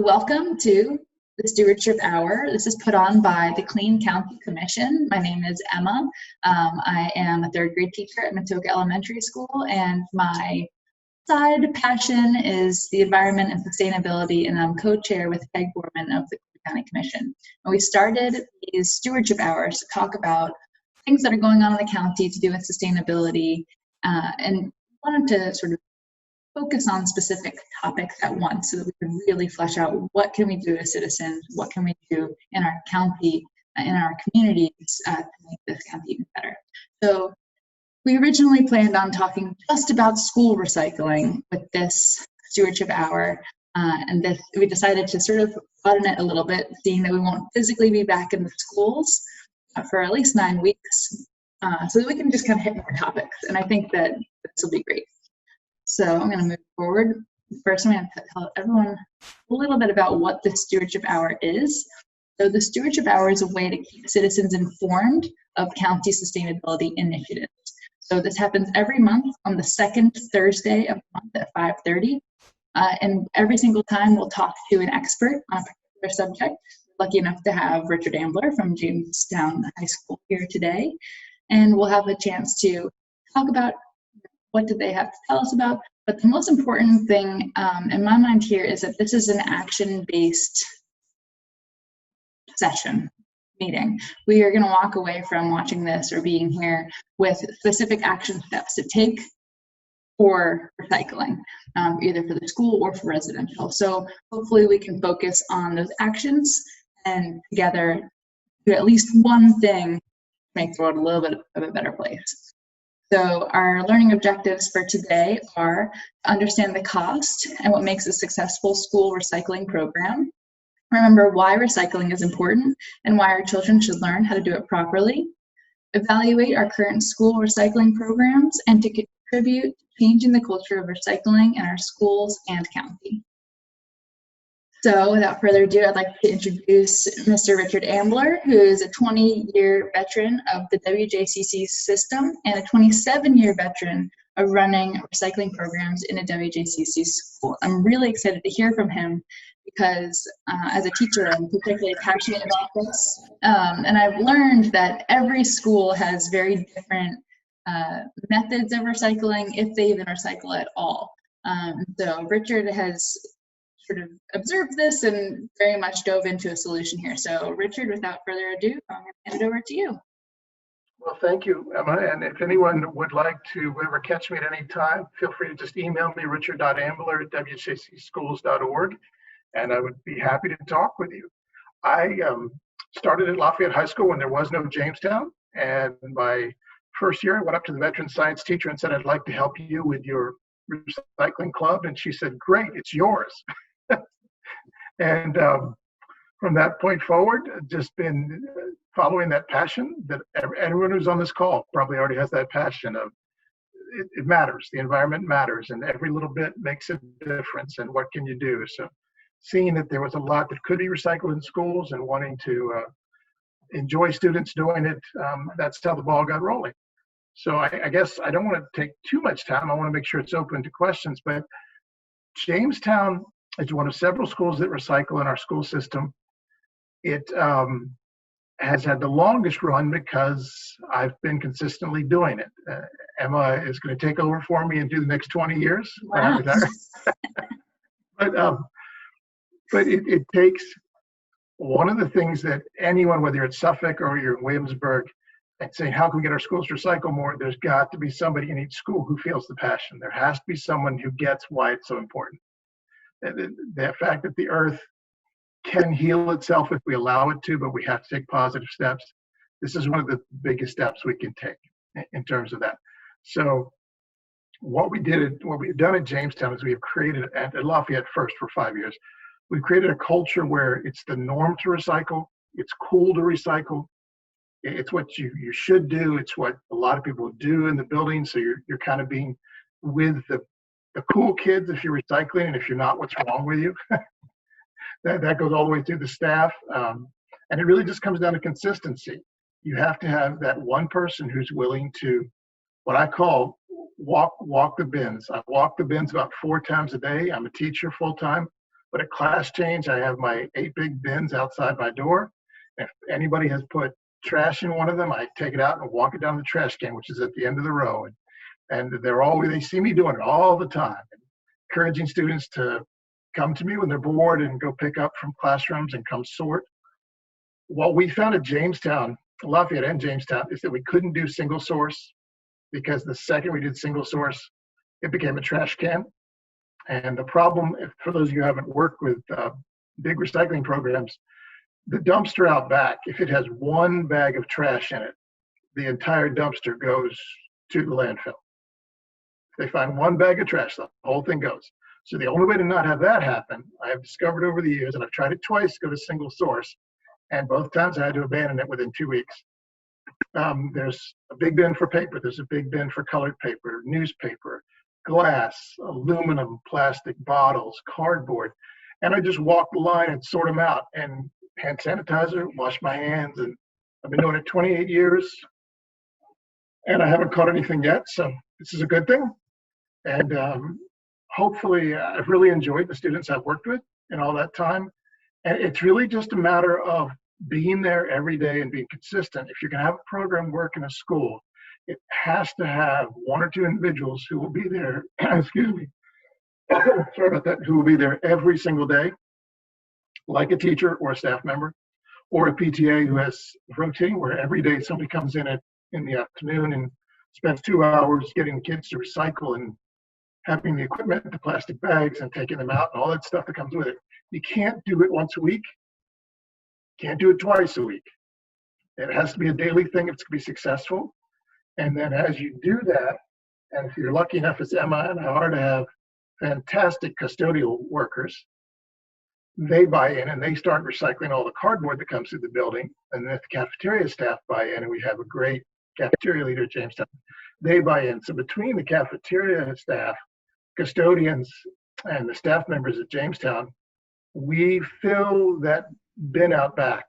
welcome to the Stewardship Hour. This is put on by the Clean County Commission. My name is Emma. I am a third grade teacher at Matoka Elementary School, and my side passion is the environment and sustainability, and I'm co-chair with Peg Borman of the Clean County Commission. And we started these Stewardship Hours to talk about things that are going on in the county to do with sustainability, and wanted to sort of focus on specific topics at once so that we can really flesh out what can we do as citizens, what can we do in our county, in our communities to make this county even better. So we originally planned on talking just about school recycling with this Stewardship Hour, and we decided to sort of broaden it a little bit, seeing that we won't physically be back in the schools for at least 9 weeks, so that we can just kind of hit more topics. And I think that this will be great. So I'm going to move forward. First, I'm going to tell everyone a little bit about what the Stewardship Hour is. So the Stewardship Hour is a way to keep citizens informed of county sustainability initiatives. So this happens every month on the second Thursday of the month at 5:30. And every single time we'll talk to an expert on a particular subject. We're lucky enough to have Richard Ambler from Jamestown High School here today. And we'll have a chance to talk about what did they have to tell us about. But the most important thing in my mind here is that this is an action-based session, meeting. We are going to walk away from watching this or being here with specific action steps to take for recycling, either for the school or for residential. So hopefully we can focus on those actions and together do at least one thing to make the world a little bit of a better place. So our learning objectives for today are to understand the cost and what makes a successful school recycling program. Remember why recycling is important and why our children should learn how to do it properly. Evaluate our current school recycling programs and to contribute to changing the culture of recycling in our schools and county. So without further ado, I'd like to introduce Mr. Richard Ambler, who is a 20-year veteran of the WJCC system and a 27-year veteran of running recycling programs in a WJCC school. I'm really excited to hear from him because as a teacher, I'm particularly passionate about this. And I've learned that every school has very different methods of recycling, if they even recycle at all. So Richard has sort of observed this and very much dove into a solution here. So Richard, without further ado, I'm going to hand it over to you. Well, thank you, Emma. And if anyone would like to ever catch me at any time, feel free to just email me, richard.ambler@wjcschools.org, and I would be happy to talk with you. I started at Lafayette High School when there was no Jamestown. And my first year, I went up to the veteran science teacher and said, I'd like to help you with your recycling club. And she said, great, it's yours. And from that point forward, just been following that passion that everyone who's on this call probably already has that passion of it matters, the environment matters, and every little bit makes a difference, and what can you do? So seeing that there was a lot that could be recycled in schools and wanting to enjoy students doing it, that's how the ball got rolling. So I guess I don't want to take too much time. I want to make sure it's open to questions, but Jamestown is one of several schools that recycle in our school system. It has had the longest run because I've been consistently doing it. Emma is going to take over for me and do the next 20 years. Wow. But it takes one of the things that anyone, whether it's Suffolk or you're in Williamsburg, and saying, how can we get our schools to recycle more? There's got to be somebody in each school who feels the passion. There has to be someone who gets why it's so important. The fact that the earth can heal itself if we allow it to, but we have to take positive steps. This is one of the biggest steps we can take in terms of that. So what we've done at Jamestown is we have created, at Lafayette first for 5 years, we've created a culture where it's the norm to recycle. It's cool to recycle. It's what you should do. It's what a lot of people do in the building. So you're kind of being with the cool kids if you're recycling, and if you're not, what's wrong with you? that goes all the way through the staff. And it really just comes down to consistency. You have to have that one person who's willing to, what I call, walk the bins. I walk the bins about 4 times a day. I'm a teacher full time. But at class change, I have my 8 big bins outside my door. If anybody has put trash in one of them, I take it out and walk it down the trash can, which is at the end of the row. And they see me doing it all the time, encouraging students to come to me when they're bored and go pick up from classrooms and come sort. What we found at Jamestown, Lafayette and Jamestown, is that we couldn't do single source, because the second we did single source, it became a trash can. And the problem, for those of you who haven't worked with big recycling programs, the dumpster out back, if it has one bag of trash in it, the entire dumpster goes to the landfill. If they find one bag of trash, the whole thing goes. So the only way to not have that happen, I have discovered over the years, and I've tried it twice to go to single source, and both times I had to abandon it within 2 weeks. There's a big bin for paper. There's a big bin for colored paper, newspaper, glass, aluminum, plastic bottles, cardboard. And I just walk the line and sort them out, and hand sanitizer, wash my hands. And I've been doing it 28 years, and I haven't caught anything yet. So this is a good thing. And hopefully I've really enjoyed the students I've worked with in all that time. And it's really just a matter of being there every day and being consistent. If you're going to have a program work in a school, it has to have 1 or 2 individuals who will be there, excuse me, sorry about that, who will be there every single day, like a teacher or a staff member, or a PTA who has rotating, where every day somebody comes in the afternoon and spends 2 hours getting kids to recycle and having the equipment, the plastic bags, and taking them out and all that stuff that comes with it. You can't do it once a week. Can't do it twice a week. It has to be a daily thing if it's going to be successful. And then as you do that, and if you're lucky enough as Emma and I are to have fantastic custodial workers, they buy in and they start recycling all the cardboard that comes through the building. And then if the cafeteria staff buy in, and we have a great cafeteria leader at Jamestown, they buy in. So between the cafeteria staff, custodians, and the staff members at Jamestown, we fill that bin out back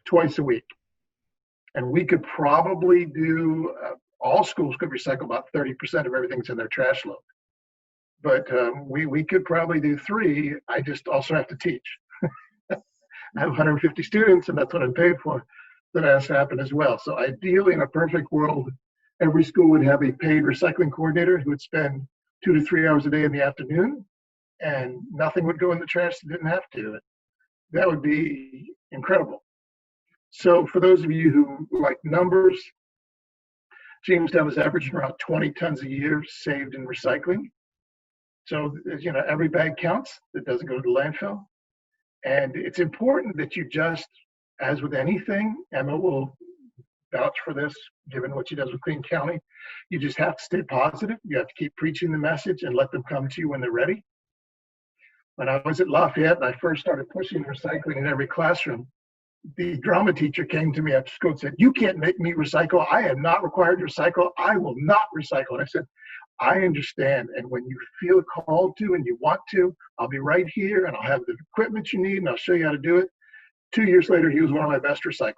twice a week. And we could probably do, all schools could recycle about 30% of everything that's in their trash load. But we could probably do 3. I just also have to teach. I have 150 students, and that's what I'm paid for. That has to happen as well. So ideally, in a perfect world, every school would have a paid recycling coordinator who would spend 2 to 3 hours a day in the afternoon, and nothing would go in the trash that didn't have to. That would be incredible. So for those of you who like numbers, Jamestown is averaging around 20 tons a year saved in recycling. So, every bag counts that doesn't go to the landfill. And it's important that you just, as with anything, Emma will vouch for this, given what she does with Clean County, you just have to stay positive. You have to keep preaching the message and let them come to you when they're ready. When I was at Lafayette and I first started pushing recycling in every classroom, the drama teacher came to me after school and said, "You can't make me recycle. I am not required to recycle. I will not recycle." And I said, "I understand. And when you feel called to and you want to, I'll be right here and I'll have the equipment you need and I'll show you how to do it." 2 years later, he was one of my best recyclers.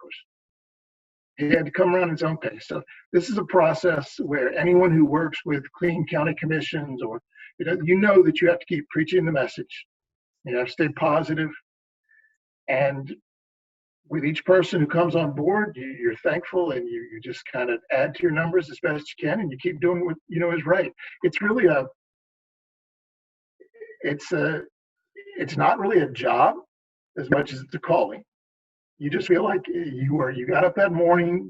He had to come around his own pace. So this is a process where anyone who works with Clean County commissions, or you know that you have to keep preaching the message. You have to stay positive. And with each person who comes on board, you're thankful, and you just kind of add to your numbers as best you can, and you keep doing what you know is right. It's really it's not really a job as much as it's a calling. You just feel like you got up that morning,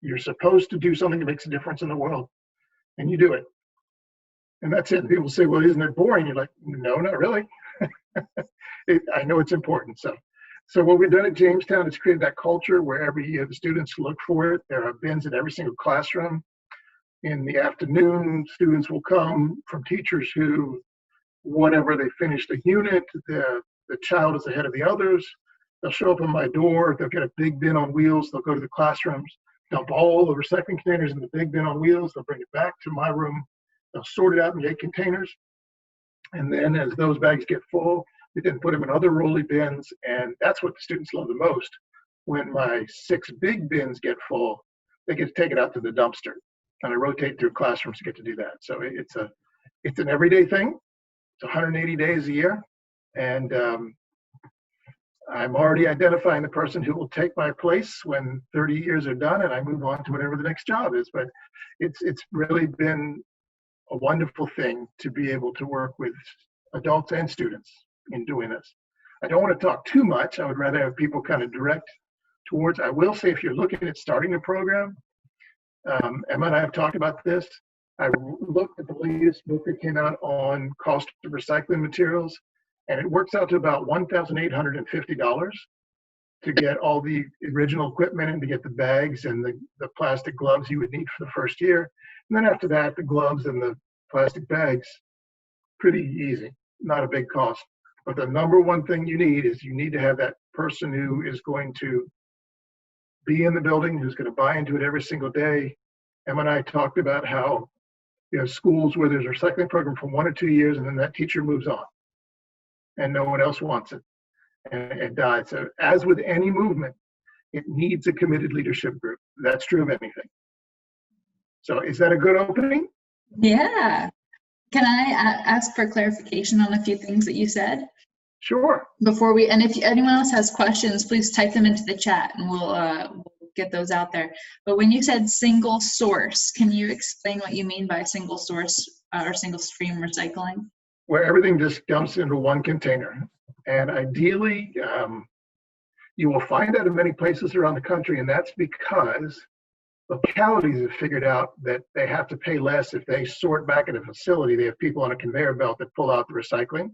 you're supposed to do something that makes a difference in the world, and you do it. And that's it. And people say, "Well, isn't it boring?" You're like, "No, not really." I know it's important. So what we've done at Jamestown is created that culture where every year the students look for it. There are bins in every single classroom. In the afternoon, students will come from teachers who, whatever they finish the unit, the child is ahead of the others. They'll show up on my door. They'll get a big bin on wheels. They'll go to the classrooms, dump all the recycling containers in the big bin on wheels. They'll bring it back to my room. They'll sort it out in 8 containers. And then as those bags get full, we then put them in other rolly bins. And that's what the students love the most. When my 6 big bins get full, they get to take it out to the dumpster. And I rotate through classrooms to get to do that. So it's an everyday thing. It's 180 days a year. And I'm already identifying the person who will take my place when 30 years are done and I move on to whatever the next job is. But it's really been a wonderful thing to be able to work with adults and students in doing this. I don't want to talk too much. I would rather have people kind of direct towards. I will say, if you're looking at starting a program, Emma and I have talked about this. I looked at the latest book that came out on cost of recycling materials, and it works out to about $1,850 to get all the original equipment and to get the bags and the plastic gloves you would need for the first year. And then after that, the gloves and the plastic bags, pretty easy, not a big cost. But the number one thing you need is you need to have that person who is going to be in the building, who's going to buy into it every single day. Emma and I talked about how, schools where there's a recycling program for 1 or 2 years and then that teacher moves on and no one else wants it and it dies. So as with any movement, it needs a committed leadership group. That's true of anything. So is that a good opening? Yeah. Can I ask for clarification on a few things that you said? Sure. Before we, and if anyone else has questions, please type them into the chat and we'll get those out there. But when you said single source, can you explain what you mean by single source or single stream recycling? Where everything just dumps into one container. And ideally, you will find that in many places around the country, and that's because localities have figured out that they have to pay less if they sort back at a facility. They have people on a conveyor belt that pull out the recycling,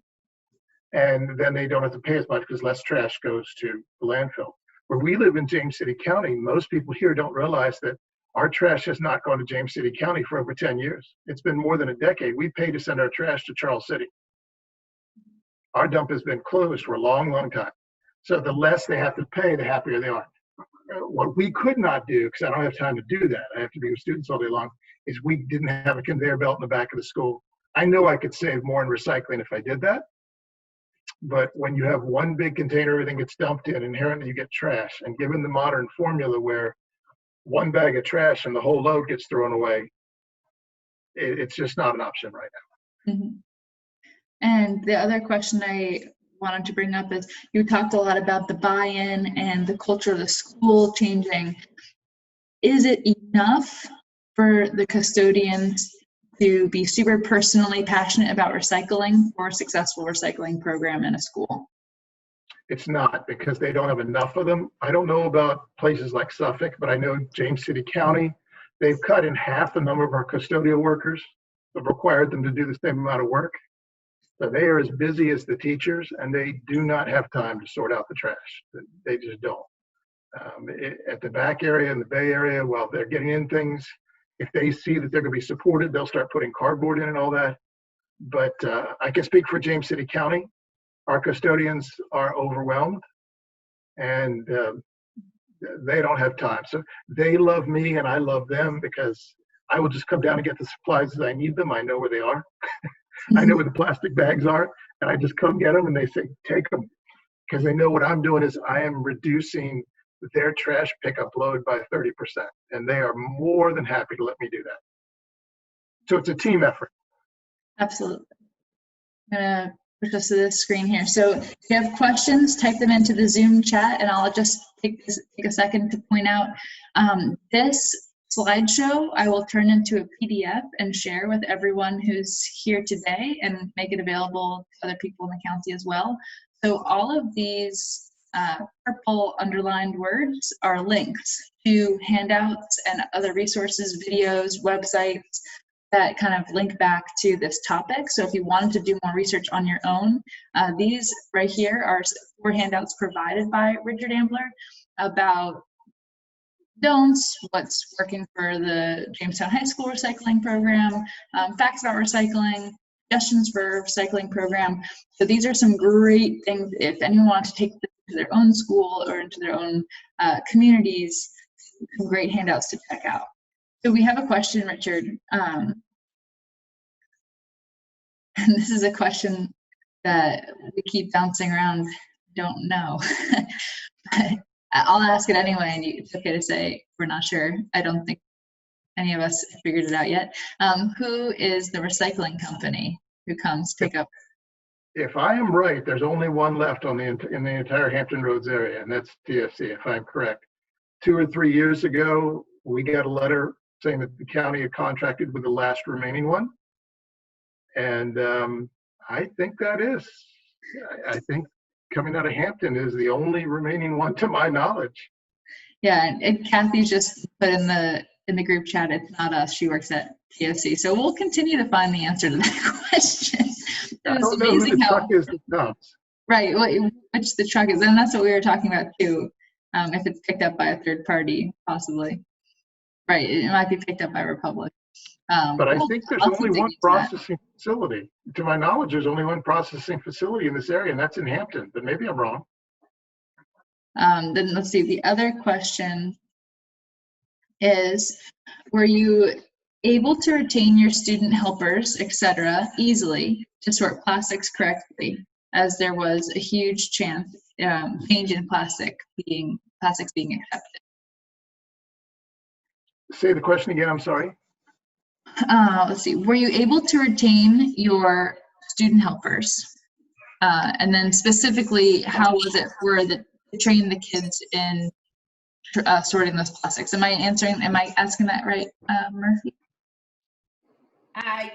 and then they don't have to pay as much because less trash goes to the landfill. Where we live in James City County, most people here don't realize that our trash has not gone to James City County for over 10 years. It's been more than a decade. We pay to send our trash to Charles City. Our dump has been closed for a long, long time. So the less they have to pay, the happier they are. What we could not do, because I don't have time to do that, I have to be with students all day long, is we didn't have a conveyor belt in the back of the school. I know I could save more in recycling if I did that. But when you have one big container, everything gets dumped in, inherently you get trash. And given the modern formula where one bag of trash and the whole load gets thrown away, it's just not an option right now. Mm-hmm. And the other question I wanted to bring up is, you talked a lot about the buy-in and the culture of the school changing. Is it enough for the custodians to be super personally passionate about recycling for a successful recycling program in a school? It's not, because they don't have enough of them. I don't know about places like Suffolk, but I know James City County, they've cut in half the number of our custodial workers. They've required them to do the same amount of work. So they are as busy as the teachers, and they do not have time to sort out the trash. They just don't. At the back area in the Bay Area, while they're getting in things, if they see that they're going to be supported, they'll start putting cardboard in and all that. But I can speak for James City County. Our custodians are overwhelmed, and they don't have time. So they love me, and I love them, because I will just come down and get the supplies as I need them. I know where they are. I know where the plastic bags are, and I just come get them, and they say, take them. Because they know what I'm doing is I am reducing their trash pickup load by 30%, and they are more than happy to let me do that. So it's a team effort. Absolutely. I'm gonna push us to this screen here. So if you have questions, type them into the Zoom chat, and I'll just take a second to point out this slideshow I will turn into a PDF and share with everyone who's here today, and make it available to other people in the county as well. So all of these purple underlined words are links to handouts and other resources, videos, websites that kind of link back to this topic. So if you wanted to do more research on your own, these right here are 4 handouts provided by Richard Ambler about don'ts, what's working for the Jamestown High School recycling program, facts about recycling, suggestions for recycling program. So these are some great things if anyone wants to take this to their own school or into their own communities, some great handouts to check out. So we have a question, Richard. And this is a question that we keep bouncing around, don't know. But I'll ask it anyway, and it's okay to say we're not sure. I don't think any of us figured it out yet. Who is the recycling company who comes pick up? if I am right, there's only one left on in the entire Hampton Roads area, and that's TFC, if I'm correct. 2 or 3 years ago, we got a letter saying that the county had contracted with the last remaining one. And I think that is. I think coming out of Hampton is the only remaining one to my knowledge. Yeah, and Kathy just put in the group chat, it's not us, she works at TFC. So we'll continue to find the answer to that question. I don't know who the truck is that comes. Right, which the truck is, and that's what we were talking about too. If it's picked up by a third party, possibly. Right, it might be picked up by Republic. But I think there's only one processing facility. To my knowledge, there's only one processing facility in this area, and that's in Hampton, but maybe I'm wrong. Then let's see, the other question is, were you able to retain your student helpers, etc., easily to sort plastics correctly, as there was a huge change in plastics being accepted? Say the question again, I'm sorry. Let's see, were you able to retain your student helpers? And then specifically, how was it to train the kids in sorting those plastics? Am I asking that right, Murphy?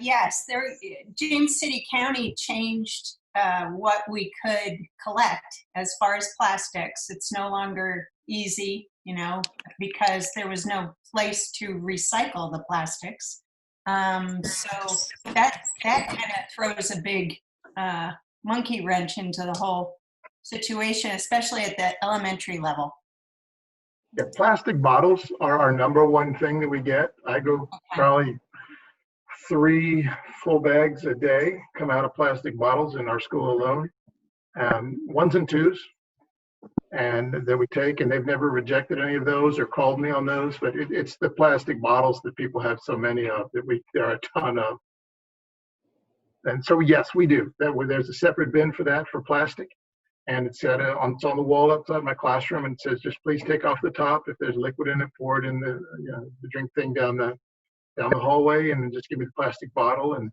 Yes, James City County changed what we could collect as far as plastics. It's no longer easy, because there was no place to recycle the plastics. So that kind of throws a big monkey wrench into the whole situation, especially at the elementary level. Yeah, plastic bottles are our number one thing that we get. I go probably 3 full bags a day come out of plastic bottles in our school alone. 1s and 2s. And that we take, and they've never rejected any of those or called me on those, but it's the plastic bottles that people have so many of that there are a ton of. And so yes, we do. There's a separate bin for that, for plastic, and it's on the wall outside my classroom, and it says just please take off the top. If there's liquid in it, pour it in the drink thing down the hallway, and then just give me the plastic bottle. And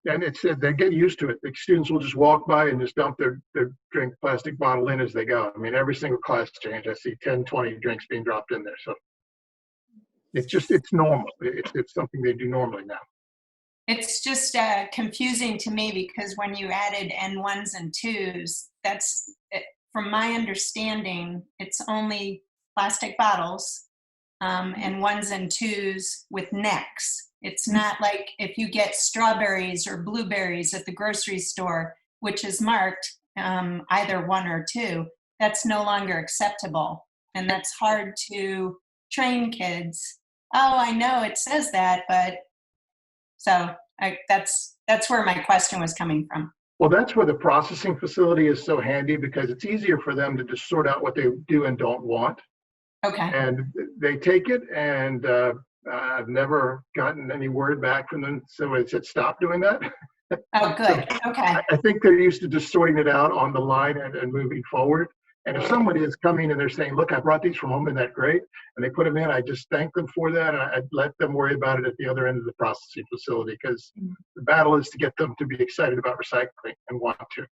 it's they get used to it. The students will just walk by and just dump their drink plastic bottle in as they go. I mean, every single class change, I see 10, 20 drinks being dropped in there. So it's normal. It's something they do normally now. It's just confusing to me because when you added N1s and 2s, from my understanding, it's only plastic bottles and 1s and 2s with necks. It's not like if you get strawberries or blueberries at the grocery store, which is marked either 1 or 2, that's no longer acceptable. And that's hard to train kids. Oh, I know it says that, but so that's where my question was coming from. Well, that's where the processing facility is so handy, because it's easier for them to just sort out what they do and don't want. Okay. And they take it, and I've never gotten any word back from them. So it said, stop doing that. Oh, good. So okay. I think they're used to just sorting it out on the line and moving forward. And if somebody is coming and they're saying, look, I brought these from home, isn't that great? And they put them in, I just thank them for that. And I let them worry about it at the other end of the processing facility, because the battle is to get them to be excited about recycling and want to.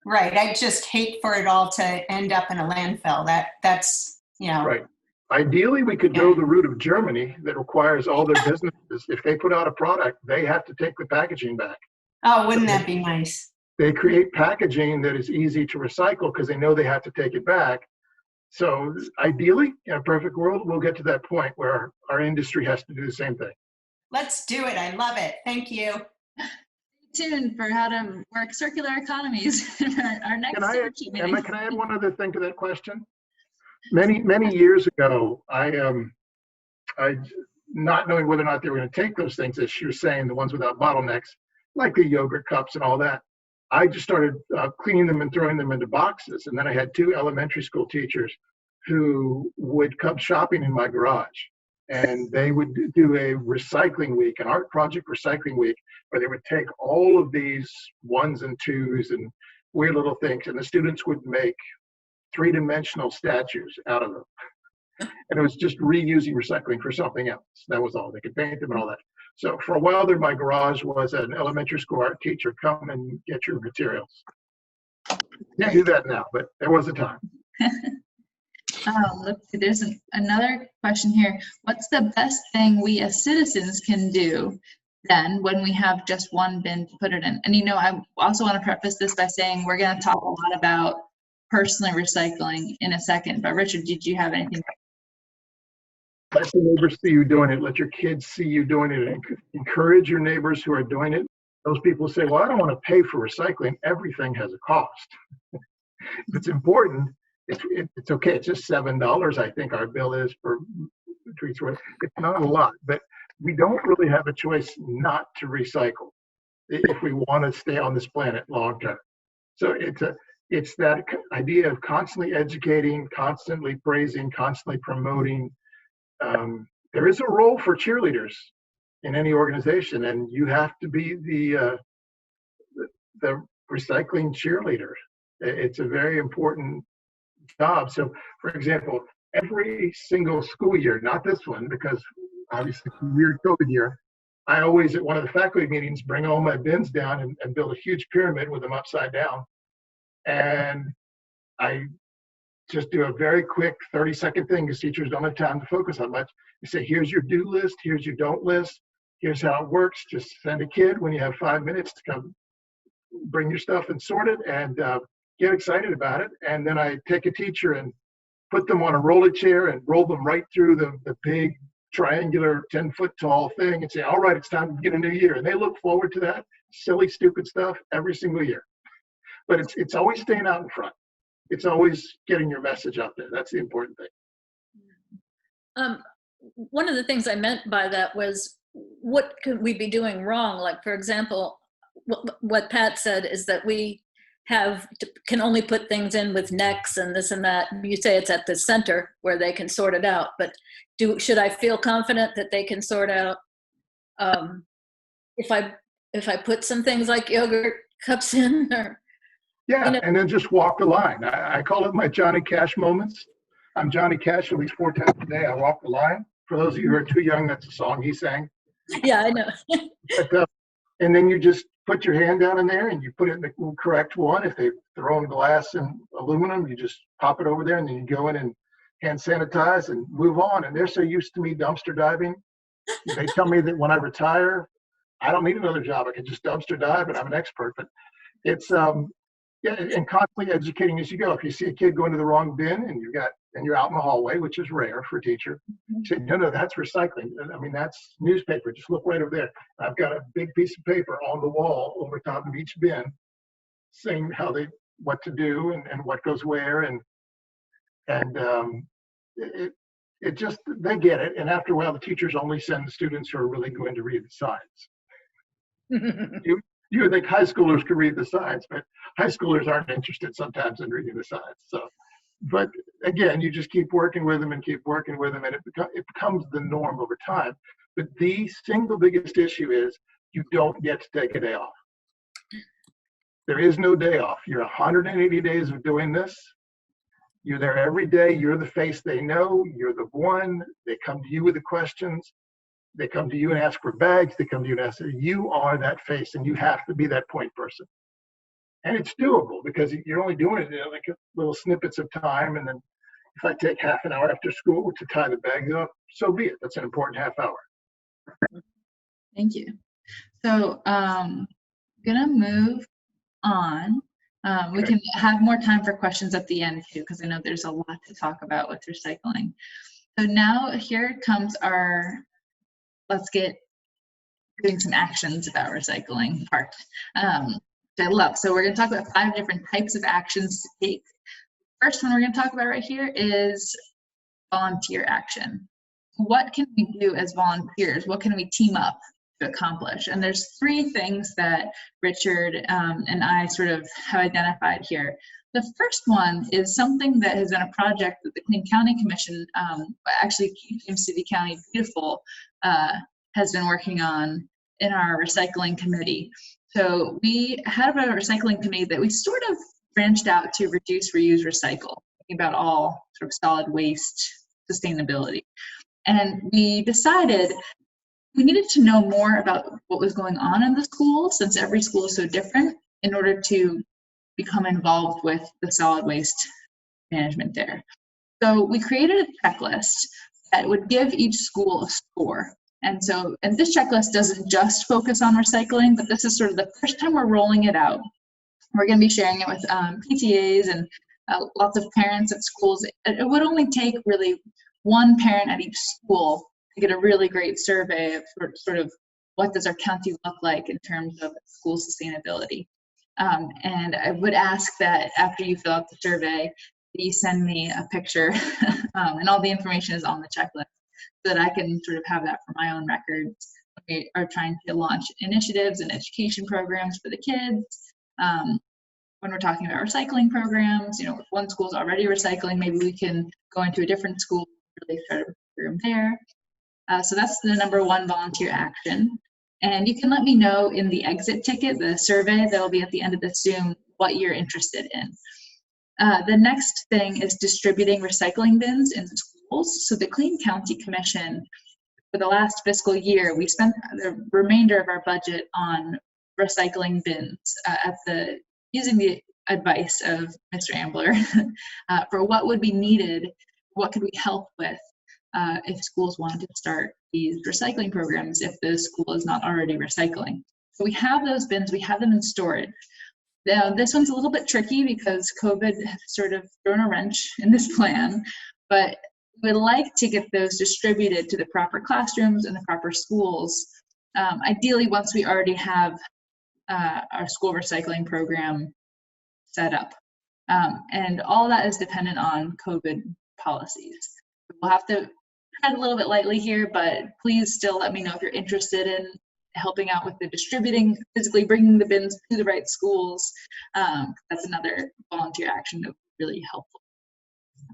Right. I just hate for it all to end up in a landfill. That's. Right. Ideally, we could go the route of Germany that requires all their businesses, if they put out a product, they have to take the packaging back. Oh, wouldn't that be nice? They create packaging that is easy to recycle because they know they have to take it back. So ideally, in a perfect world, we'll get to that point where our industry has to do the same thing. Let's do it. I love it. Thank you. Stay tuned for how to work circular economies. Our next Can I add one other thing to that question? Many years ago, I not knowing whether or not they were going to take those things, as she was saying, the ones without bottlenecks, like the yogurt cups and all that, I just started cleaning them and throwing them into boxes. And then I had 2 elementary school teachers who would come shopping in my garage, and they would do a recycling week, an art project recycling week, where they would take all of these 1s and 2s and weird little things, and the students would make 3-dimensional statues out of them. And it was just reusing recycling for something else. That was all. They could paint them and all that. So for a while there, my garage was an elementary school art teacher. Come and get your materials. Can't do that now, but there was a time. Let's see, there's another question here. What's the best thing we as citizens can do then when we have just one bin to put it in? And I also want to preface this by saying we're going to talk a lot about personally recycling in a second. But Richard, did you have anything? Let your neighbors see you doing it. Let your kids see you doing it. And encourage your neighbors who are doing it. Those people say, well, I don't want to pay for recycling. Everything has a cost. If it's important, it's okay. It's just $7, I think our bill is for treats. It's not a lot, but we don't really have a choice not to recycle if we want to stay on this planet long term. So it's that idea of constantly educating, constantly praising, constantly promoting. There is a role for cheerleaders in any organization, and you have to be the recycling cheerleader. It's a very important job. So, for example, every single school year, not this one, because obviously it's a weird COVID year, I always, at one of the faculty meetings, bring all my bins down and build a huge pyramid with them upside down. And I just do a very quick 30-second thing because teachers don't have time to focus on much. You say, here's your do list, here's your don't list, here's how it works. Just send a kid when you have 5 minutes to come bring your stuff and sort it and get excited about it. And then I take a teacher and put them on a roller chair and roll them right through the big triangular 10-foot tall thing and say, all right, it's time to begin a new year. And they look forward to that silly, stupid stuff every single year. But it's always staying out in front. It's always getting your message out there. That's the important thing. One of the things I meant by that was, what could we be doing wrong? Like, for example, what Pat said is that we can only put things in with necks and this and that. You say it's at the center where they can sort it out, but should I feel confident that they can sort out if I put some things like yogurt cups in? Or yeah, and then just walk the line. I call it my Johnny Cash moments. I'm Johnny Cash at least 4 times a day. I walk the line. For those of you who are too young, that's a song he sang. Yeah, I know. But, and then you just put your hand down in there and you put it in the correct one. If they've thrown glass and aluminum, you just pop it over there and then you go in and hand sanitize and move on. And they're so used to me dumpster diving. They tell me that when I retire, I don't need another job. I can just dumpster dive and I'm an expert. But it's yeah, and constantly educating as you go. If you see a kid go into the wrong bin and you're out in the hallway, which is rare for a teacher, you say, no, that's recycling. I mean, that's newspaper. Just look right over there. I've got a big piece of paper on the wall over top of each bin saying what to do and what goes where. And it just, they get it. And after a while, the teachers only send the students who are really going to read the signs. You would think high schoolers could read the signs, but high schoolers aren't interested sometimes in reading the signs. So, but again, you just keep working with them and keep working with them, and it becomes the norm over time. But the single biggest issue is you don't get to take a day off. There is no day off. You're 180 days of doing this. You're there every day. You're the face they know. You're the one. They come to you with the questions. They come to you and ask for bags. They come to you and ask, you are that face, and you have to be that point person. And it's doable because you're only doing it in like little snippets of time. And then if I take half an hour after school to tie the bags up, so be it. That's an important half hour. Thank you. So I'm gonna move on. We can have more time for questions at the end too, because I know there's a lot to talk about with recycling. So now here comes our let's get doing some actions about recycling part. I love. So we're going to talk about 5 different types of actions to take. First one we're going to talk about right here is volunteer action. What can we do as volunteers? What can we team up to accomplish? And there's 3 things that Richard and I sort of have identified here. The first one is something that has been a project that the Clean County Commission, actually James City County Beautiful, has been working on in our recycling committee. So we had a recycling committee that we sort of branched out to reduce, reuse, recycle, thinking about all sort of solid waste sustainability. And we decided we needed to know more about what was going on in the school, since every school is so different, in order to become involved with the solid waste management there. So we created a checklist that would give each school a score. And this checklist doesn't just focus on recycling, but this is sort of the first time we're rolling it out. We're going to be sharing it with PTAs and lots of parents at schools. It would only take really one parent at each school to get a really great survey of sort of what does our county look like in terms of school sustainability. And I would ask that after you fill out the survey, that you send me a picture, and all the information is on the checklist, so that I can sort of have that for my own records. We are trying to launch initiatives and education programs for the kids. When we're talking about recycling programs, if one school's already recycling, maybe we can go into a different school and really start a program there. So that's the number one volunteer action. And you can let me know in the exit ticket, the survey that will be at the end of the Zoom, what you're interested in. The next thing is distributing recycling bins in schools. So the Clean County Commission, for the last fiscal year, we spent the remainder of our budget on recycling bins using the advice of Mr. Ambler for what would be needed, what could we help with if schools wanted to start these recycling programs if the school is not already recycling. So we have those bins, we have them in storage. Now, this one's a little bit tricky because COVID has sort of thrown a wrench in this plan, but we'd like to get those distributed to the proper classrooms and the proper schools. Ideally, once we already have our school recycling program set up. And all that is dependent on COVID policies. We'll have to tread a little bit lightly here, but please still let me know if you're interested in helping out with the distributing, physically bringing the bins to the right schools. That's another volunteer action that would be really helpful.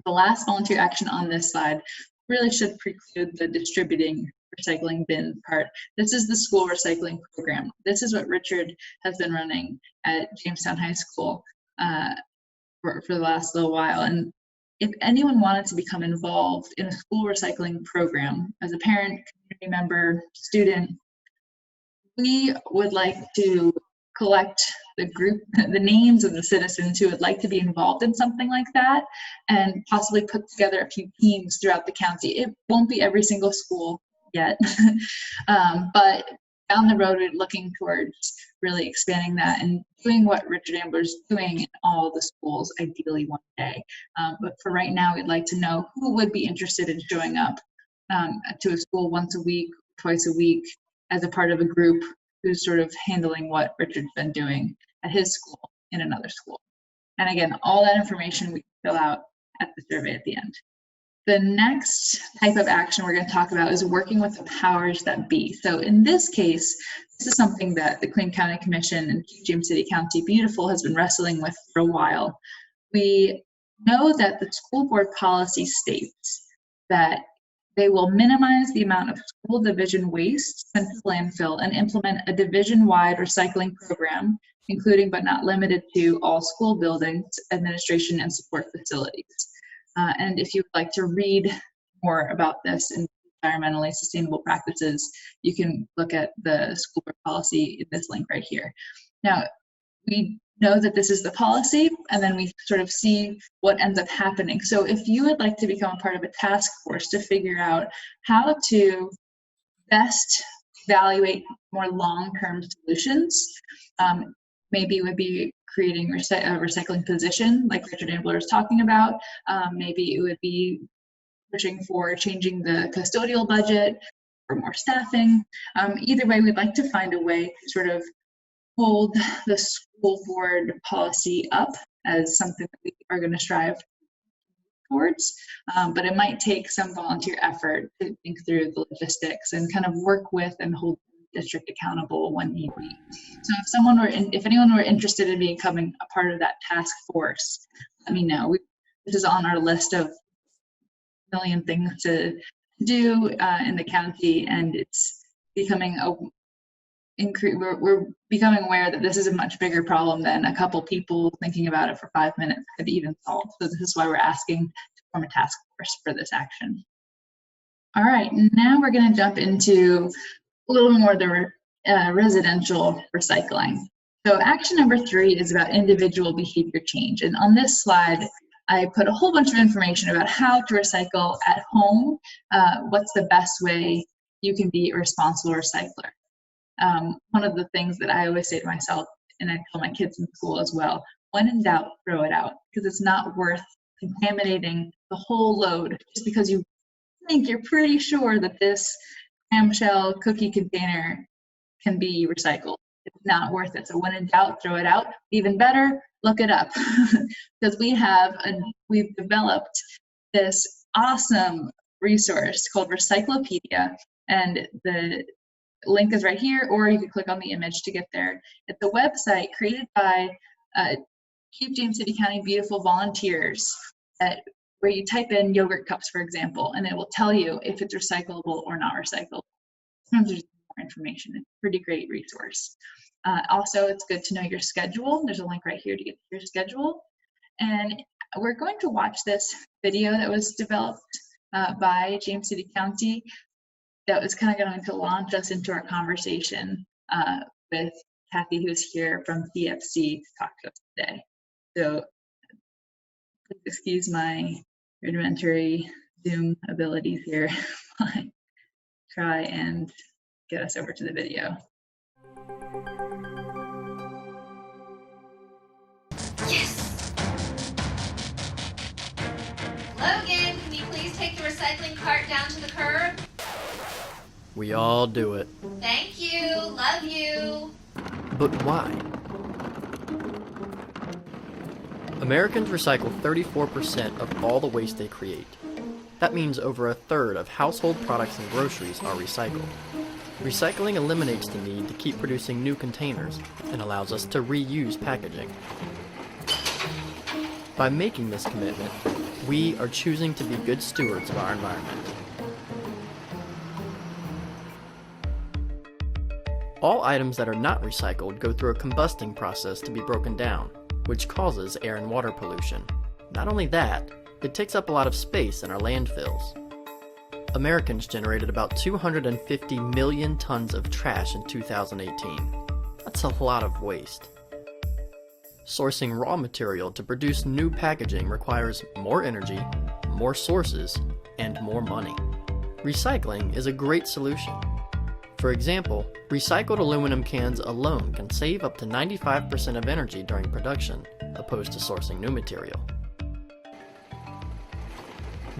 The last volunteer action on this slide really should preclude the distributing recycling bin part. This is the school recycling program. This is what Richard has been running at Jamestown High School for the last little while. And if anyone wanted to become involved in a school recycling program as a parent, community member, student, we would like to collect the names of the citizens who would like to be involved in something like that, and possibly put together a few teams throughout the county. It won't be every single school yet, but down the road, we're looking towards really expanding that and doing what Richard Ambler is doing in all the schools, ideally one day. But for right now, we'd like to know who would be interested in showing up to a school once a week, twice a week, as a part of a group who's sort of handling what Richard's been doing at his school in another school. And again, all that information we fill out at the survey at the end. The next type of action we're going to talk about is working with the powers that be. So in this case, this is something that the Clean County Commission and James City County Beautiful has been wrestling with for a while. We know that the school board policy states that they will minimize the amount of school division waste sent to landfill and implement a division-wide recycling program, including but not limited to all school buildings, administration, and support facilities. And if you'd like to read more about this in environmentally sustainable practices, you can look at the school board policy in this link right here. Now, we know that this is the policy, and then we sort of see what ends up happening. So if you would like to become a part of a task force to figure out how to best evaluate more long-term solutions, maybe it would be creating a recycling position like Richard Ambler is talking about. Maybe it would be pushing for changing the custodial budget for more staffing. Either way, we'd like to find a way to sort of hold the school board policy up as something that we are going to strive towards, but it might take some volunteer effort to think through the logistics and kind of work with and hold the district accountable when need be. So if anyone were interested in becoming a part of that task force, let me know. This is on our list of a million things to do in the county, and it's becoming we're becoming aware that this is a much bigger problem than a couple people thinking about it for 5 minutes could even solve. So this is why we're asking to form a task force for this action. All right, now we're going to jump into a little more of the residential recycling. So action number 3 is about individual behavior change. And on this slide, I put a whole bunch of information about how to recycle at home. What's the best way you can be a responsible recycler? One of the things that I always say to myself, and I tell my kids in school as well, when in doubt, throw it out, because it's not worth contaminating the whole load just because you think you're pretty sure that this clamshell cookie container can be recycled. It's not worth it. So when in doubt, throw it out. Even better, look it up, because we've developed this awesome resource called Recyclopedia, and the link is right here, or you can click on the image to get there. It's a website created by Keep James City County Beautiful volunteers where you type in yogurt cups, for example, and it will tell you if it's recyclable or not recyclable. Sometimes there's more information. It's a pretty great resource. Also, it's good to know your schedule. There's a link right here to get your schedule. And we're going to watch this video that was developed by James City County that was kind of going to launch us into our conversation with Kathy, who's here from TFC to talk to us today. So please excuse my rudimentary Zoom abilities here. I try and get us over to the video. Yes! Logan, can you please take the recycling cart down to the curb? We all do it. Thank you. Love you. But why? Americans recycle 34% of all the waste they create. That means over a third of household products and groceries are recycled. Recycling eliminates the need to keep producing new containers and allows us to reuse packaging. By making this commitment, we are choosing to be good stewards of our environment. All items that are not recycled go through a combusting process to be broken down, which causes air and water pollution. Not only that, it takes up a lot of space in our landfills. Americans generated about 250 million tons of trash in 2018. That's a lot of waste. Sourcing raw material to produce new packaging requires more energy, more sources, and more money. Recycling is a great solution. For example, recycled aluminum cans alone can save up to 95% of energy during production, opposed to sourcing new material.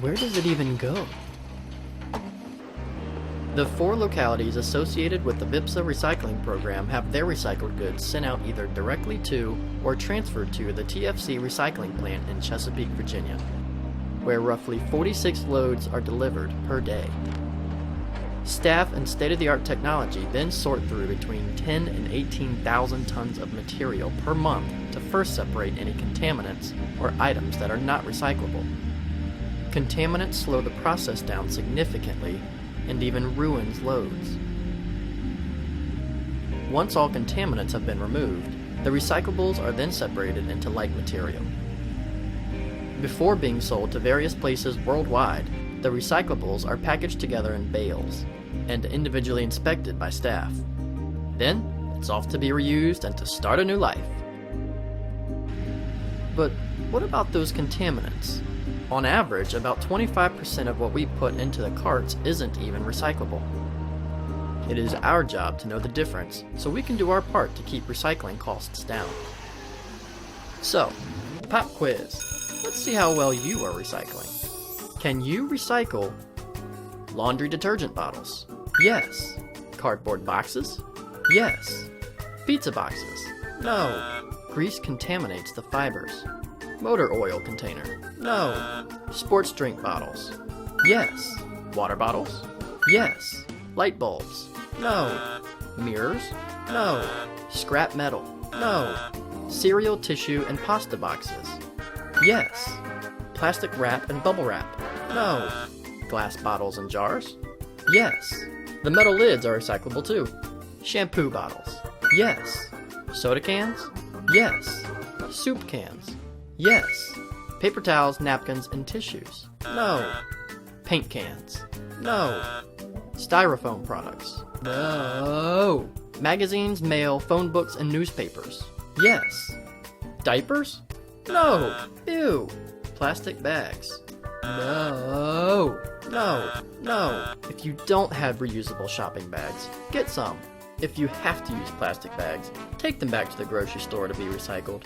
Where does it even go? The 4 localities associated with the VIPSA recycling program have their recycled goods sent out either directly to or transferred to the TFC recycling plant in Chesapeake, Virginia, where roughly 46 loads are delivered per day. Staff and state-of-the-art technology then sort through between 10 and 18,000 tons of material per month to first separate any contaminants or items that are not recyclable. Contaminants slow the process down significantly and even ruins loads. Once all contaminants have been removed, the recyclables are then separated into like material. Before being sold to various places worldwide, the recyclables are packaged together in bales and individually inspected by staff. Then, it's off to be reused and to start a new life. But what about those contaminants? On average, about 25% of what we put into the carts isn't even recyclable. It is our job to know the difference so we can do our part to keep recycling costs down. So, pop quiz. Let's see how well you are recycling. Can you recycle laundry detergent bottles? Yes. Cardboard boxes? Yes. Pizza boxes? No. Grease contaminates the fibers. Motor oil container? No. Sports drink bottles? Yes. Water bottles? Yes. Light bulbs? No. Mirrors? No. Scrap metal? No. Cereal tissue and pasta boxes? Yes. Plastic wrap and bubble wrap? No. Glass bottles and jars? Yes. The metal lids are recyclable too. Shampoo bottles? Yes. Soda cans? Yes. Soup cans? Yes. Paper towels, napkins, and tissues? No. Paint cans? No. Styrofoam products? No. Magazines, mail, phone books, and newspapers? Yes. Diapers? No. Ew. Plastic bags? No. No. No. If you don't have reusable shopping bags, get some. If you have to use plastic bags, take them back to the grocery store to be recycled.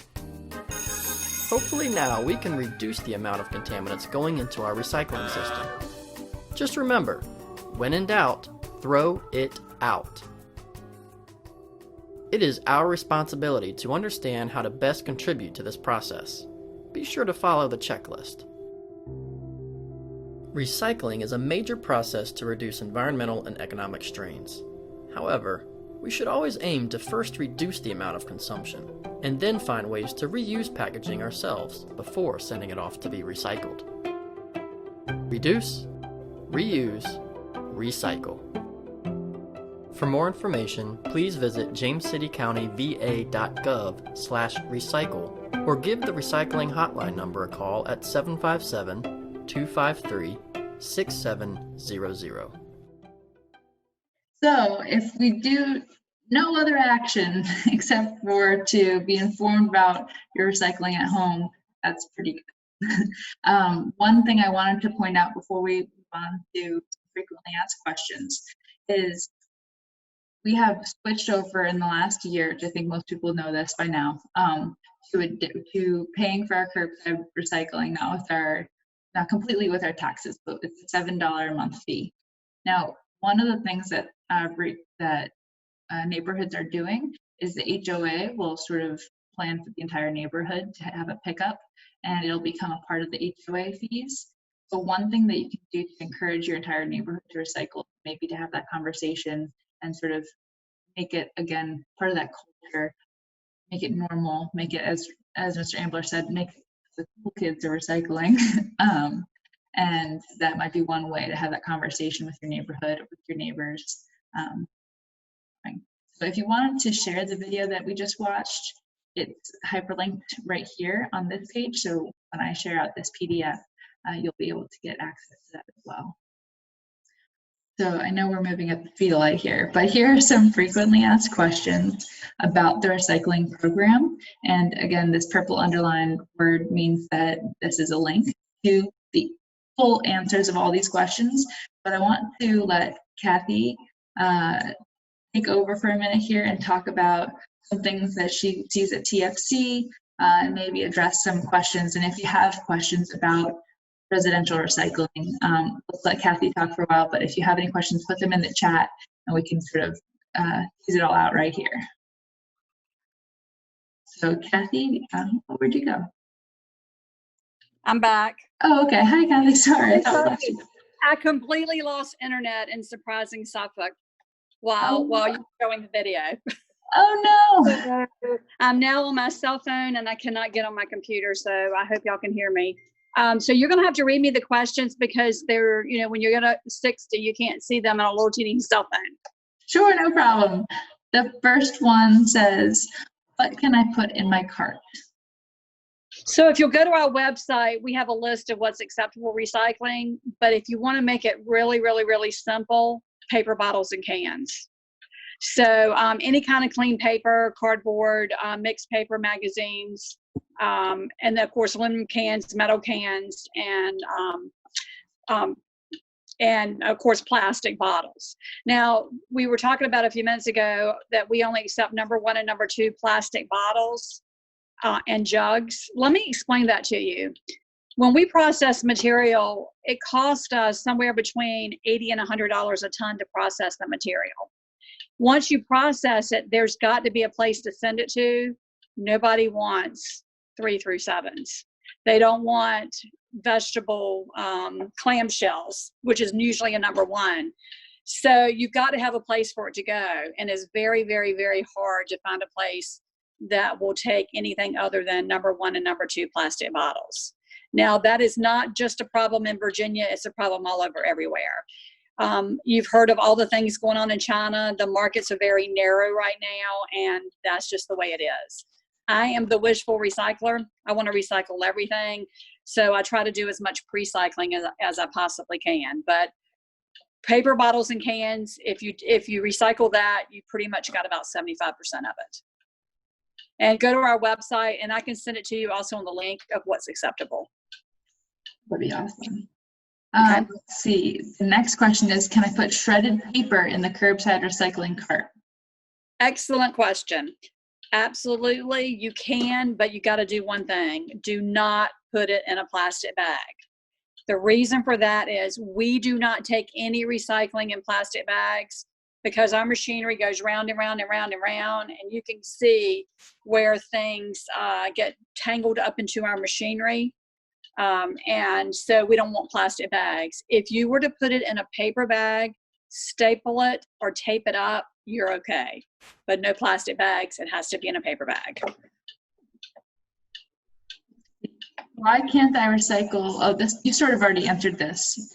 Hopefully now we can reduce the amount of contaminants going into our recycling system. Just remember, when in doubt, throw it out. It is our responsibility to understand how to best contribute to this process. Be sure to follow the checklist. Recycling is a major process to reduce environmental and economic strains. However, we should always aim to first reduce the amount of consumption, and then find ways to reuse packaging ourselves before sending it off to be recycled. Reduce, reuse, recycle. For more information, please visit jamescitycountyva.gov/recycle or give the recycling hotline number a call at 757-253-6700. So if we do no other action except for to be informed about your recycling at home, that's pretty good. One thing I wanted to point out before we move on to frequently asked questions is we have switched over in the last year, which I think most people know this by now, to paying for our curbside recycling, not completely with our taxes, but it's a $7 a month fee. Now, one of the things that neighborhoods are doing is the HOA will sort of plan for the entire neighborhood to have a pickup, and it'll become a part of the HOA fees. So one thing that you can do to encourage your entire neighborhood to recycle, maybe to have that conversation and sort of make it, again, part of that culture, make it normal, make it, as Mr. Ambler said, make the cool kids are recycling. And that might be one way to have that conversation with your neighborhood, with your neighbors. So if you wanted to share the video that we just watched, it's hyperlinked right here on this page. So when I share out this PDF, you'll be able to get access to that as well. So I know we're moving at the speed of light here, but here are some frequently asked questions about the recycling program. And again, this purple underlined word means that this is a link to the full answers of all these questions. But I want to let Kathy take over for a minute here and talk about some things that she sees at TFC and maybe address some questions. And if you have questions about residential recycling, let's let Kathy talk for a while, but if you have any questions, put them in the chat and we can sort of tease it all out right here. So Kathy, where'd you go? I'm back. Oh, okay. Hi, Kathy. Sorry. I completely lost internet in surprising Suffolk while you're showing the video. Oh no. So I'm now on my cell phone and I cannot get on my computer, so I hope y'all can hear me. So you're going to have to read me the questions because they're, when you're going to 60, you can't see them on a little teeny cell phone. Sure, no problem. The first one says, what can I put in my cart? So if you'll go to our website, we have a list of what's acceptable recycling. But if you want to make it really, really, really simple, paper bottles and cans. So any kind of clean paper, cardboard, mixed paper, magazines, and then of course aluminum cans, metal cans, and of course plastic bottles. Now we were talking about a few minutes ago that we only accept number 1 and number 2 plastic bottles and jugs. Let me explain that to you. When we process material, it costs us somewhere between $80 and $100 a ton to process the material. Once you process it, there's got to be a place to send it to. Nobody wants 3 through 7s. They don't want vegetable clamshells, which is usually a number 1. So you've got to have a place for it to go. And it's very, very, very hard to find a place that will take anything other than number 1 and number 2 plastic bottles. Now, that is not just a problem in Virginia. It's a problem all over everywhere. You've heard of all the things going on in China. The markets are very narrow right now, and that's just the way it is. I am the wishful recycler. I want to recycle everything. So I try to do as much pre-cycling as I possibly can. But paper bottles and cans, if you recycle that, you pretty much got about 75% of it. And go to our website, and I can send it to you also on the link of what's acceptable. That'd be awesome. Okay. Let's see. The next question is, can I put shredded paper in the curbside recycling cart? Excellent question. Absolutely, you can, but you got to do one thing. Do not put it in a plastic bag. The reason for that is we do not take any recycling in plastic bags because our machinery goes round and round and round and round, and you can see where things get tangled up into our machinery. And so we don't want plastic bags. If you were to put it in a paper bag, staple it or tape it up, you're okay. But no plastic bags. It has to be in a paper bag. Why can't I recycle? Oh, this you sort of already answered this.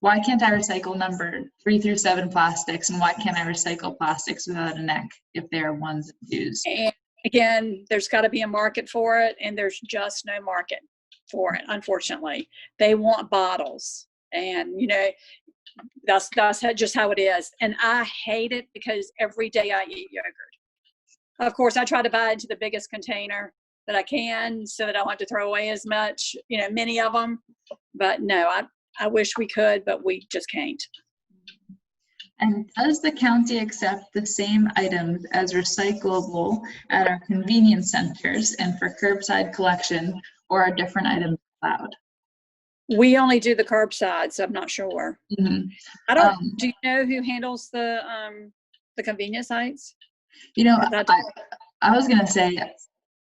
Why can't I recycle number 3 through 7 plastics, and why can't I recycle plastics without a neck if they are ones and twos? And again, there's got to be a market for it, and there's just no market for it, unfortunately. They want bottles, and that's just how it is. And I hate it because every day I eat yogurt. Of course, I try to buy into the biggest container that I can so that I don't have to throw away as much, many of them. But no, I wish we could, but we just can't. And does the county accept the same items as recyclable at our convenience centers and for curbside collection, or are different items allowed? We only do the curbside, so I'm not sure. Mm-hmm. I don't. Do you know who handles the convenience sites? I was gonna say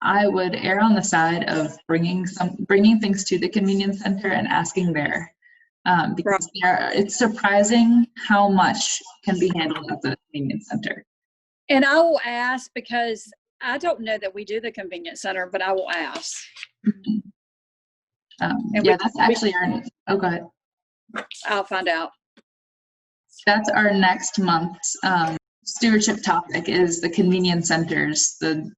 I would err on the side of bringing things to the convenience center and asking there, because it's surprising how much can be handled at the convenience center. And I will ask because I don't know that we do the convenience center, but I will ask. Mm-hmm. That's actually oh, go ahead. I'll find out. That's our next month's stewardship topic is the convenience centers, the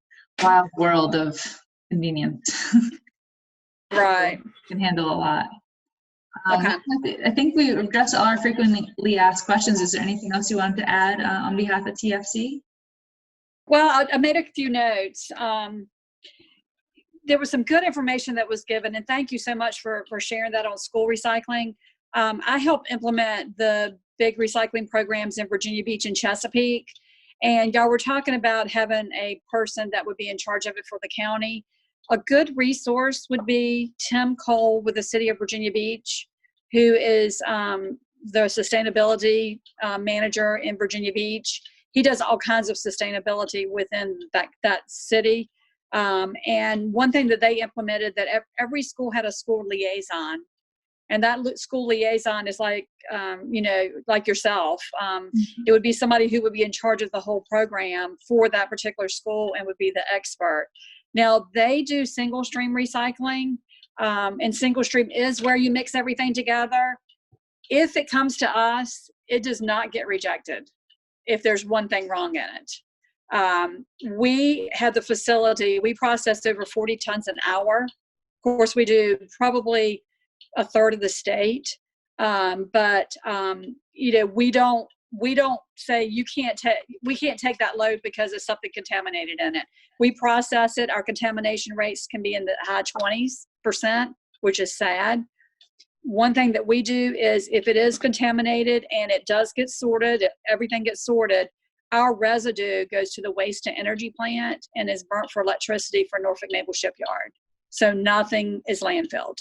wild world of convenience. Right. Can handle a lot. Okay. I think we addressed all our frequently asked questions. Is there anything else you wanted to add on behalf of TFC? Well, I made a few notes. There was some good information that was given, and thank you so much for sharing that on school recycling. I help implement the big recycling programs in Virginia Beach and Chesapeake, and y'all were talking about having a person that would be in charge of it for the county. A good resource would be Tim Cole with the City of Virginia Beach, who is the sustainability manager in Virginia Beach. He does all kinds of sustainability within that city. And one thing that they implemented, that every school had a school liaison, and that school liaison is like, like yourself. It would be somebody who would be in charge of the whole program for that particular school and would be the expert. Now, they do single stream recycling, and single stream is where you mix everything together. If it comes to us, it does not get rejected if there's one thing wrong in it. We had the facility, we processed over 40 tons an hour. Of course, we do probably a third of the state. But we don't say we can't take that load because there's something contaminated in it. We process it. Our contamination rates can be in the high 20%, which is sad. One thing that we do is if it is contaminated and it does get sorted, everything gets sorted, our residue goes to the waste to energy plant and is burnt for electricity for Norfolk Naval Shipyard. So nothing is landfilled.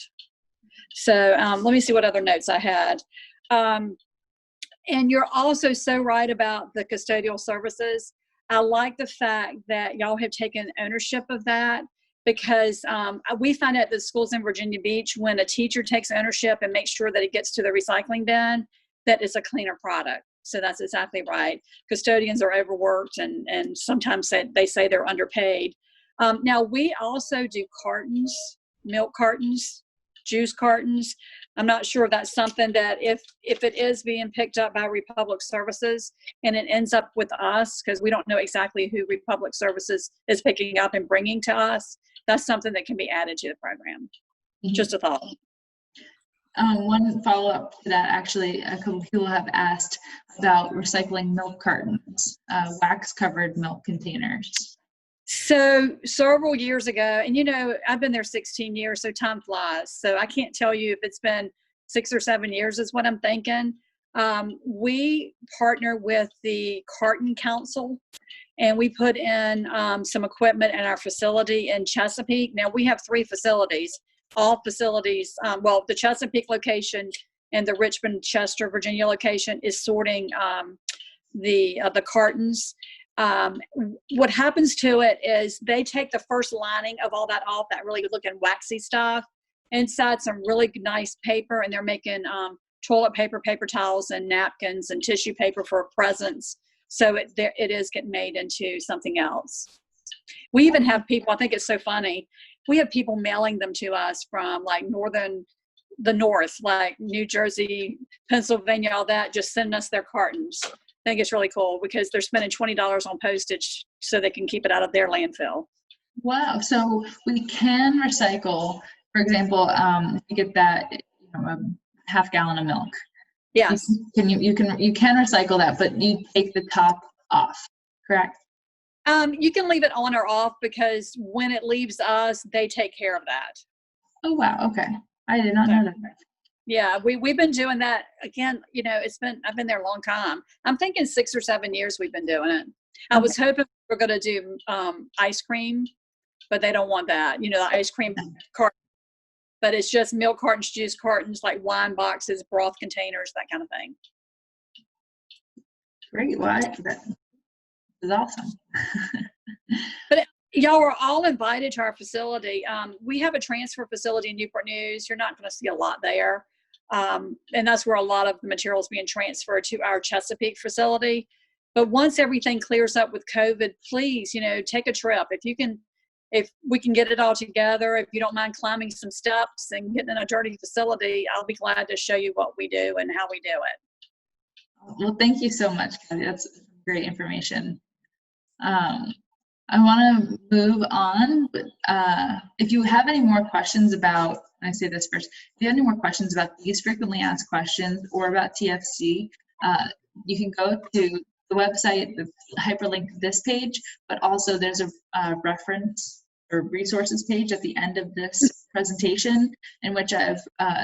So let me see what other notes I had. And you're also so right about the custodial services. I like the fact that y'all have taken ownership of that, because we find out that schools in Virginia Beach, when a teacher takes ownership and makes sure that it gets to the recycling bin, that it's a cleaner product. So that's exactly right. Custodians are overworked and sometimes they say they're underpaid. Now, we also do cartons, milk cartons, juice cartons. I'm not sure if that's something that if it is being picked up by Republic Services and it ends up with us, because we don't know exactly who Republic Services is picking up and bringing to us, that's something that can be added to the program. Just a thought. One follow-up to that, actually, a couple people have asked about recycling milk cartons, wax-covered milk containers. So several years ago, and I've been there 16 years, so time flies. So I can't tell you if it's been 6 or 7 years is what I'm thinking. We partner with the Carton Council, and we put in some equipment in our facility in Chesapeake. Now we have 3 facilities. All facilities, the Chesapeake location and the Richmond, Chester, Virginia location is sorting the cartons. What happens to it is they take the first lining of all that off, that really good looking waxy stuff, inside some really nice paper, and they're making toilet paper, paper towels, and napkins and tissue paper for presents. So it is getting made into something else. We even have people, I think it's so funny, we have people mailing them to us from like the north, like New Jersey, Pennsylvania, all that, just sending us their cartons. I think it's really cool because they're spending $20 on postage so they can keep it out of their landfill. Wow. So we can recycle, for example, if you get that a half gallon of milk. Yes. You can recycle that, but you take the top off, correct? You can leave it on or off because when it leaves us, they take care of that. Oh, wow. Okay. I did not know that. Yeah, we've been doing that again. I've been there a long time. I'm thinking 6 or 7 years we've been doing it. I was hoping we were going to do ice cream, but they don't want that. The ice cream carton, but it's just milk cartons, juice cartons, like wine boxes, broth containers, that kind of thing. Great. Well, that is awesome. But y'all are all invited to our facility. We have a transfer facility in Newport News. You're not going to see a lot there. And that's where a lot of the materials being transferred to our Chesapeake facility. But once everything clears up with COVID, please, take a trip. If we can get it all together, if you don't mind climbing some steps and getting in a dirty facility, I'll be glad to show you what we do and how we do it. Well, thank you so much, Kathy. That's great information. I want to move on, but if you have any more questions about, I say this first, if you have any more questions about these frequently asked questions or about TFC, you can go to the website, the hyperlink to this page, but also there's a reference or resources page at the end of this presentation in which I've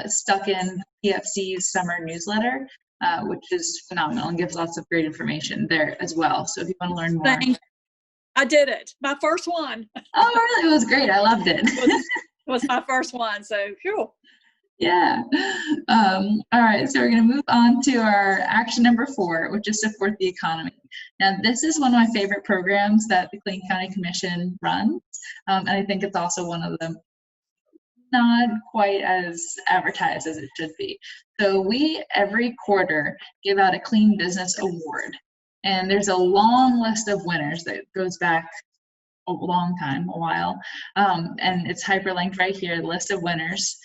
stuck in TFC's summer newsletter, which is phenomenal and gives lots of great information there as well. So if you want to learn more. I did it. My first one. Oh, really? It was great. I loved it. It was my first one. So, phew. Yeah. All right. So we're going to move on to our action number 4, which is support the economy. Now, this is one of my favorite programs that the Clayton County Commission runs. And I think it's also one of them not quite as advertised as it should be. So we, every quarter, give out a Clean Business Award. And there's a long list of winners that goes back a long time, a while. And it's hyperlinked right here, the list of winners.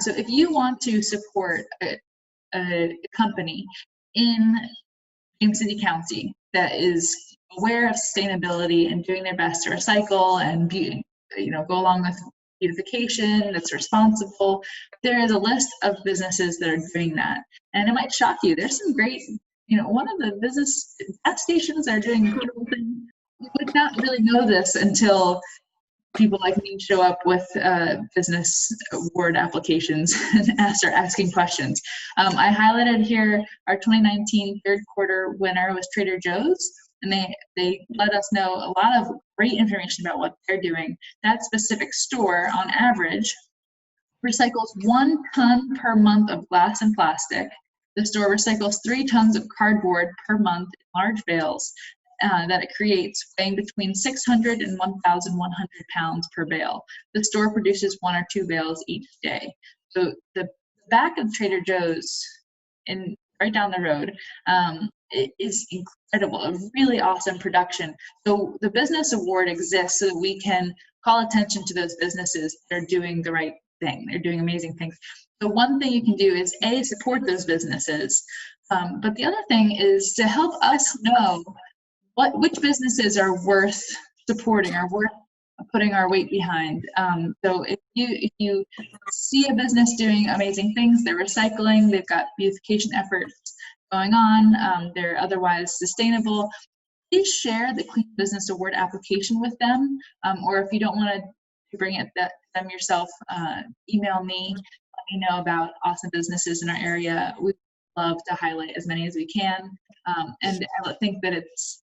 So if you want to support a company in James City County that is aware of sustainability and doing their best to recycle and go along with beautification, that's responsible, there is a list of businesses that are doing that. And it might shock you. There's some great, one of the business gas stations that are doing incredible things. You would not really know this until people like me show up with business award applications and start asking questions. I highlighted here our 2019 third quarter winner was Trader Joe's, and they let us know a lot of great information about what they're doing. That specific store, on average, recycles 1 ton per month of glass and plastic. The store recycles 3 tons of cardboard per month in large bales that it creates, weighing between 600 and 1,100 pounds per bale. The store produces 1 or 2 bales each day. So the back of Trader Joe's, right down the road, it is incredible, a really awesome production. So the Business Award exists so that we can call attention to those businesses that are doing the right thing. They're doing amazing things. So one thing you can do is support those businesses, but the other thing is to help us know which businesses are worth supporting or worth putting our weight behind. So if you see a business doing amazing things, they're recycling, they've got beautification efforts going on, they're otherwise sustainable, please share the Clean Business Award application with them, or if you don't want to bring it to them yourself, email me, let me know about awesome businesses in our area. We'd love to highlight as many as we can, and I think that it's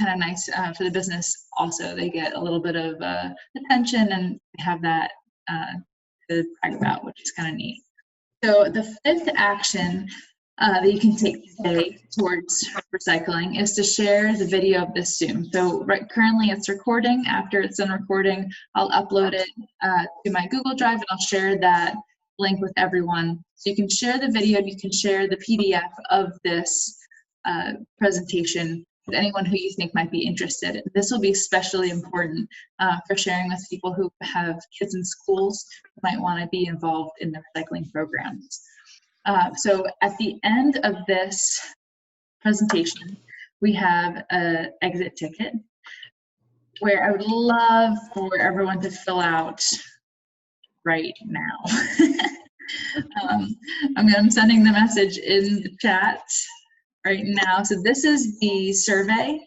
kind of nice for the business also. They get a little bit of attention and have that to brag about, which is kind of neat. So the fifth action that you can take today towards recycling is to share the video of this Zoom. So currently it's recording. After it's done recording, I'll upload it to my Google Drive, and I'll share that link with everyone. So you can share the video, and you can share the PDF of this presentation with anyone who you think might be interested. This will be especially important for sharing with people who have kids in schools who might want to be involved in the recycling programs. So at the end of this presentation, we have an exit ticket where I would love for everyone to fill out right now. I'm sending the message in the chat right now. So this is the survey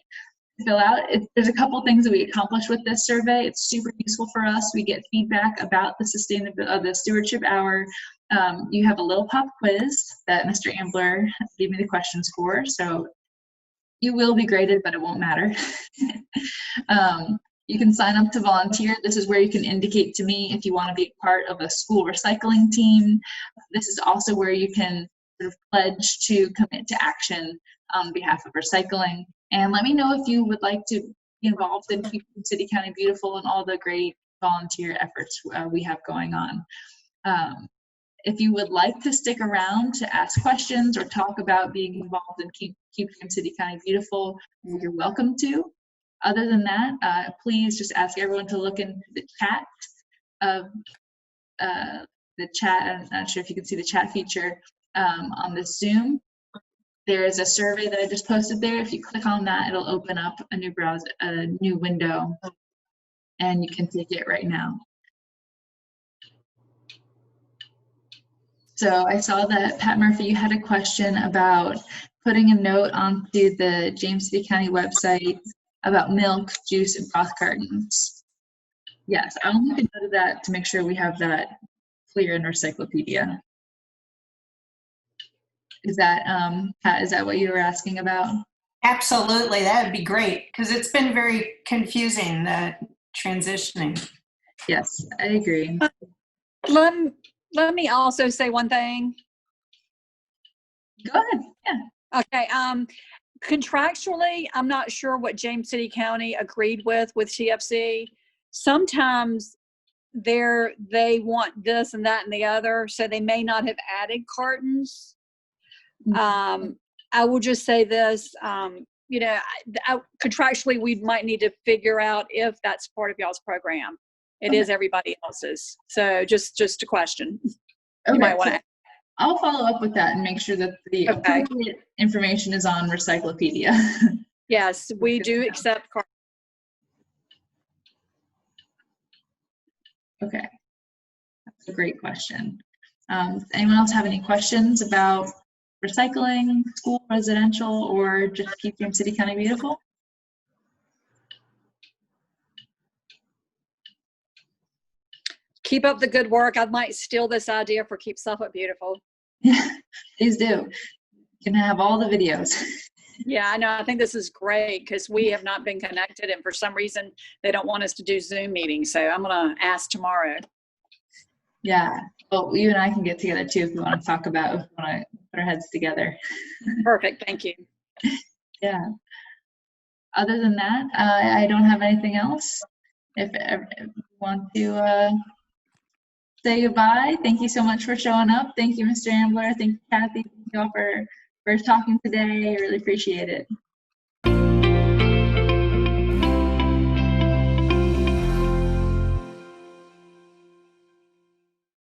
to fill out. There's a couple things that we accomplish with this survey. It's super useful for us. We get feedback about the the Stewardship Hour. You have a little pop quiz that Mr. Ambler gave me the questions for. So you will be graded, but it won't matter. You can sign up to volunteer. This is where you can indicate to me if you want to be a part of a school recycling team. This is also where you can sort of pledge to commit to action on behalf of recycling. And let me know if you would like to be involved in keeping City County beautiful and all the great volunteer efforts we have going on. If you would like to stick around to ask questions or talk about being involved in keeping City County beautiful, you're welcome to. Other than that, please just ask everyone to look into the chat of the chat. I'm not sure if you can see the chat feature on this Zoom. There is a survey that I just posted there. If you click on that, it'll open up a new browser, a new window, and you can take it right now. So I saw that, Pat Murphy, you had a question about putting a note onto the James City County website about milk, juice, and broth cartons. Yes, I'll make a note of that to make sure we have that clear in Recyclopedia. Is that, Pat, is that what you were asking about? Absolutely, that would be great, because it's been very confusing, the transitioning. Yes, I agree. Let me also say one thing. Go ahead, yeah. Okay, contractually, I'm not sure what James City County agreed with TFC. Sometimes they want this and that and the other, so they may not have added cartons. I will just say this, you know, contractually, we might need to figure out if that's part of y'all's program. It is everybody else's. So just a question. Okay, you might want to. I'll follow up with that and make sure that the appropriate information is on Recyclopedia. Yes, we do accept cartons. Okay, that's a great question. Anyone else have any questions about recycling, school, residential, or just keeping City County beautiful? Keep up the good work. I might steal this idea for Keep Suffolk Beautiful. Yeah, please do. You can have all the videos. Yeah, I know. I think this is great because we have not been connected, and for some reason they don't want us to do Zoom meetings. So I'm going to ask tomorrow. Yeah, well, you and I can get together too if we want to talk about, if we want to put our heads together. Perfect. Thank you. Yeah. Other than that, I don't have anything else. If you want to say goodbye, thank you so much for showing up. Thank you, Mr. Ambler. Thank you, Kathy. Thank you all for talking today. I really appreciate it.